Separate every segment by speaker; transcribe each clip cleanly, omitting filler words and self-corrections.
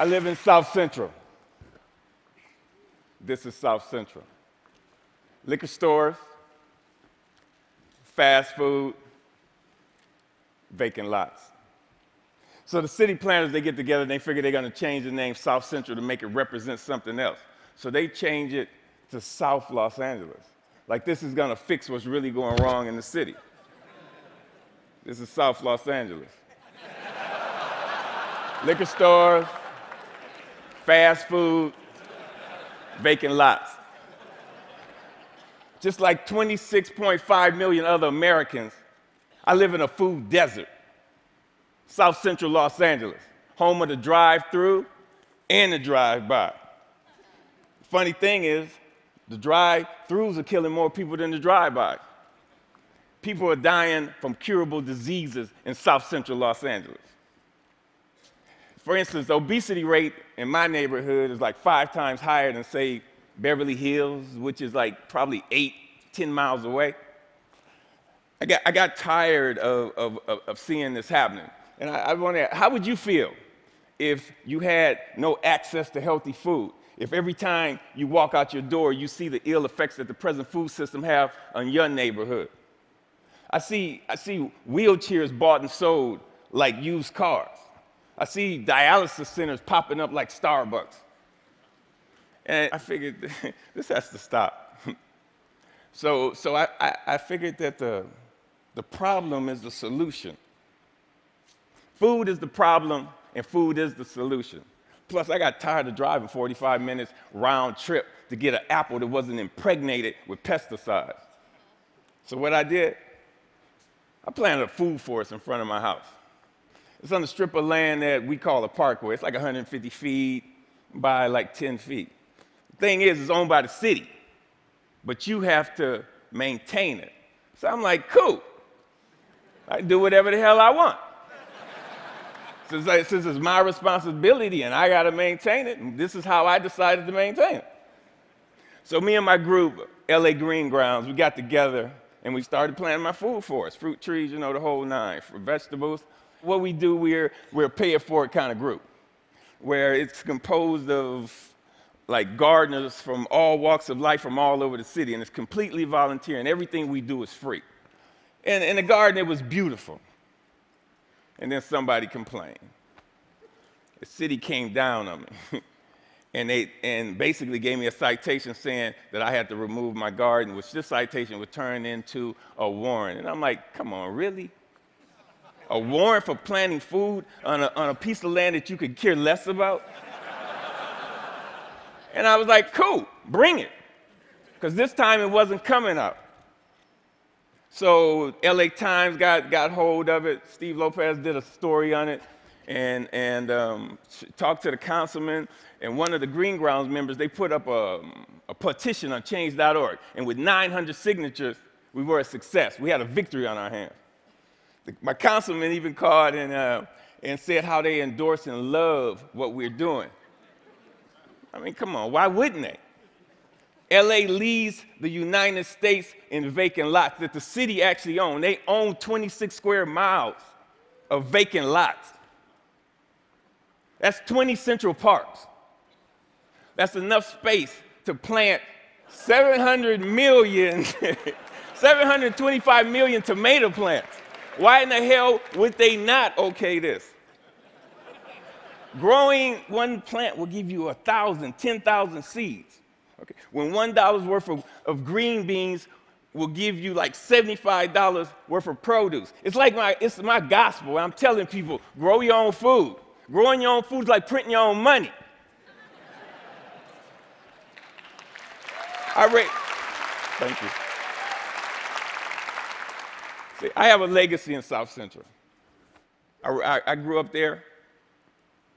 Speaker 1: I live in South Central. This is South Central. Liquor stores, fast food, vacant lots. So the city planners, they get together and they figure they're going to change the name South Central to make it represent something else. So they change it to South Los Angeles. Like this is going to fix what's really going wrong in the city. This is South Los Angeles. Liquor stores, fast food, vacant lots. Just like 26.5 million other Americans, I live in a food desert. South Central Los Angeles, home of the drive-thru and the drive-by. Funny thing is, the drive-thrus are killing more people than the drive-by. People are dying from curable diseases in South Central Los Angeles. For instance, the obesity rate in my neighborhood is like 5 times higher than, say, Beverly Hills, which is like probably 8-10 miles away. I got tired of seeing this happening. And I wonder, how would you feel if you had no access to healthy food? If every time you walk out your door, you see the ill effects that the present food system have on your neighborhood? I see wheelchairs bought and sold like used cars. I see dialysis centers popping up like Starbucks. And I figured this has to stop. So I figured that the problem is the solution. Food is the problem, and food is the solution. Plus, I got tired of driving 45 minutes round trip to get an apple that wasn't impregnated with pesticides. So what I did, I planted a food forest in front of my house. It's on a strip of land that we call a parkway. It's like 150 feet by like 10 feet. The thing is, it's owned by the city, but you have to maintain it. So I'm like, cool. I can do whatever the hell I want. Since it's my responsibility and I got to maintain it, and this is how I decided to maintain it. So me and my group, LA Green Grounds, we got together and we started planting my food forest, fruit trees, you know, the whole nine, for vegetables. What we do, we're a pay-it-forward kind of group, where it's composed of like gardeners from all walks of life from all over the city, and it's completely volunteer, and everything we do is free. And in the garden, it was beautiful. And then somebody complained. The city came down on me and basically gave me a citation saying that I had to remove my garden, which this citation would turn into a warrant. And I'm like, come on, really? A warrant for planting food on a piece of land that you could care less about? And I was like, cool, bring it. Because this time it wasn't coming out. So LA Times got hold of it. Steve Lopez did a story on it and talked to the councilman. And one of the Green Grounds members, they put up a petition on change.org. And with 900 signatures, we were a success. We had a victory on our hands. My councilman even called and said how they endorse and love what we're doing. I mean, come on, why wouldn't they? LA leads the United States in vacant lots that the city actually owns. They own 26 square miles of vacant lots. That's 20 Central Parks. That's enough space to plant 725 million tomato plants. Why in the hell would they not okay this? Growing one plant will give you 1,000, 10,000 seeds. Okay. When $1 worth of green beans will give you like $75 worth of produce. It's my gospel. I'm telling people, grow your own food. Growing your own food is like printing your own money. Thank you. See, I have a legacy in South Central. I grew up there.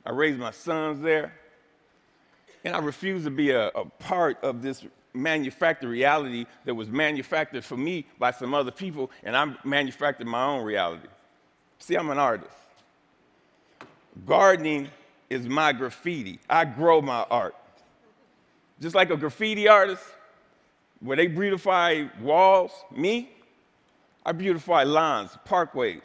Speaker 1: I raised my sons there. And I refuse to be a part of this manufactured reality that was manufactured for me by some other people, and I manufactured my own reality. See, I'm an artist. Gardening is my graffiti. I grow my art. Just like a graffiti artist, where they beautify walls, I beautify lawns, parkways.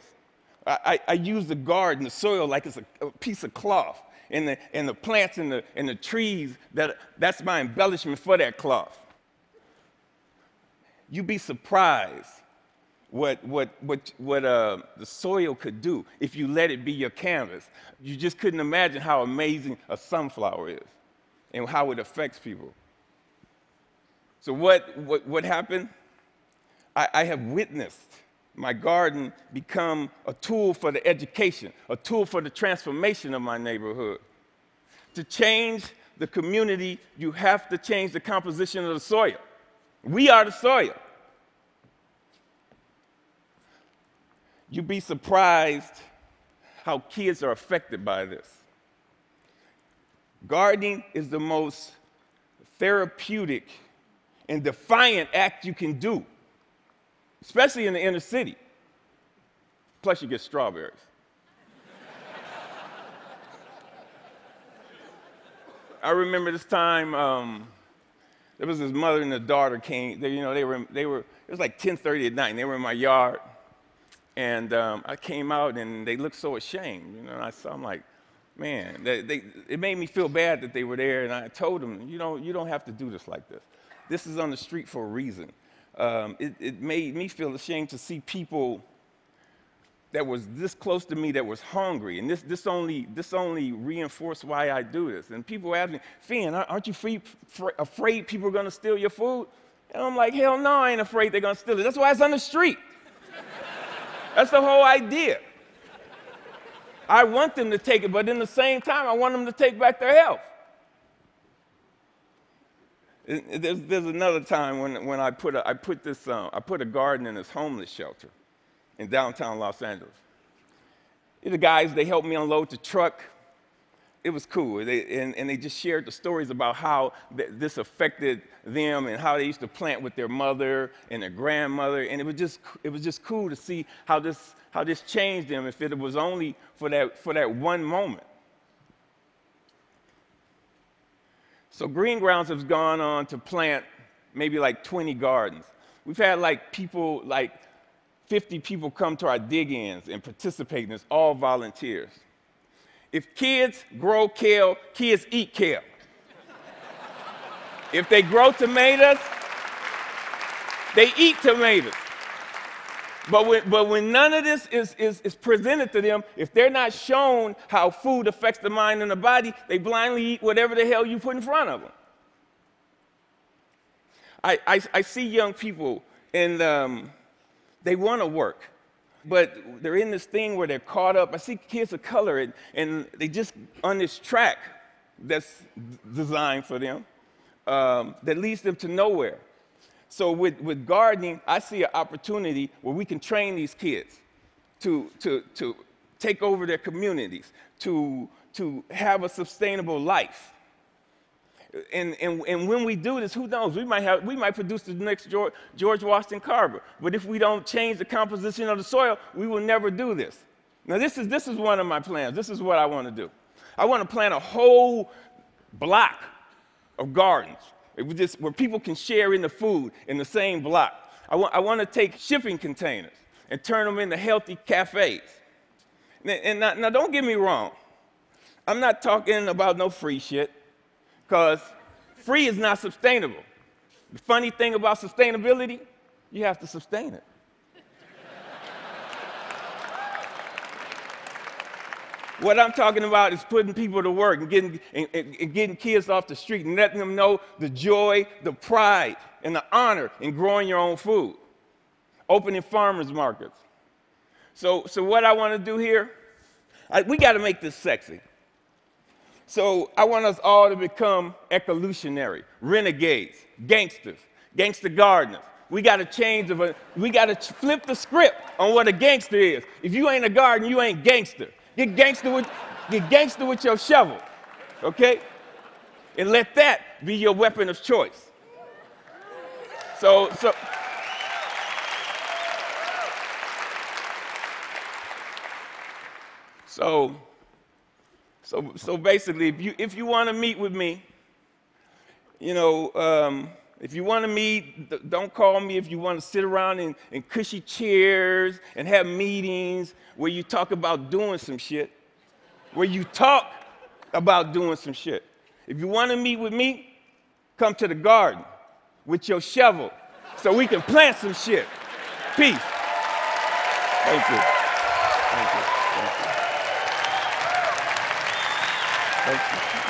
Speaker 1: I use the garden, the soil, like it's a piece of cloth. and the plants and the trees, that's my embellishment for that cloth. You'd be surprised what the soil could do if you let it be your canvas. You just couldn't imagine how amazing a sunflower is and how it affects people. So what happened? I have witnessed my garden become a tool for the education, a tool for the transformation of my neighborhood. To change the community, you have to change the composition of the soil. We are the soil. You'd be surprised how kids are affected by this. Gardening is the most therapeutic and defiant act you can do, especially in the inner city. Plus, you get strawberries. I remember this time, there was this mother and a daughter came. They were. It was like 10:30 at night, and they were in my yard. And I came out, and they looked so ashamed. And I'm like, man, it made me feel bad that they were there. And I told them, you don't have to do this like this. This is on the street for a reason. It made me feel ashamed to see people that was this close to me that was hungry, and this only reinforced why I do this. And people ask me, Finn, aren't you afraid people are going to steal your food? And I'm like, hell no, I ain't afraid they're going to steal it. That's why it's on the street. That's the whole idea. I want them to take it, but in the same time, I want them to take back their health. There's another time when I put a garden in this homeless shelter in downtown Los Angeles. The guys, they helped me unload the truck. It was cool. They just shared the stories about how this affected them and how they used to plant with their mother and their grandmother. And it was just cool to see how this changed them if it was only for that one moment. So Green Grounds has gone on to plant maybe like 20 gardens. We've had like 50 people come to our dig-ins and participate in this, all volunteers. If kids grow kale, kids eat kale. If they grow tomatoes, they eat tomatoes. But when none of this is presented to them, if they're not shown how food affects the mind and the body, they blindly eat whatever the hell you put in front of them. I see young people, and they want to work, but they're in this thing where they're caught up. I see kids of color, and they just on this track that's designed for them that leads them to nowhere. So with gardening, I see an opportunity where we can train these kids to take over their communities, to have a sustainable life. And when we do this, who knows? We might produce the next George Washington Carver. But if we don't change the composition of the soil, we will never do this. Now, this is one of my plans. This is what I want to do. I want to plant a whole block of gardens where people can share in the food in the same block. I want to take shipping containers and turn them into healthy cafes. And now, don't get me wrong. I'm not talking about no free shit, because free is not sustainable. The funny thing about sustainability, you have to sustain it. What I'm talking about is putting people to work and getting kids off the street and letting them know the joy, the pride, and the honor in growing your own food. Opening farmers markets. So what I want to do here, we got to make this sexy. So I want us all to become ecolutionary, renegades, gangsters, gangster gardeners. We got to we got to flip the script on what a gangster is. If you ain't a gardener, you ain't gangster. Get gangster with your shovel, okay? And let that be your weapon of choice. So basically, if you want to meet with me, if you want to meet, don't call me. If you want to sit around in cushy chairs and have meetings where you talk about doing some shit, where you talk about doing some shit. If you want to meet with me, come to the garden with your shovel so we can plant some shit. Peace. Thank you. Thank you. Thank you. Thank you.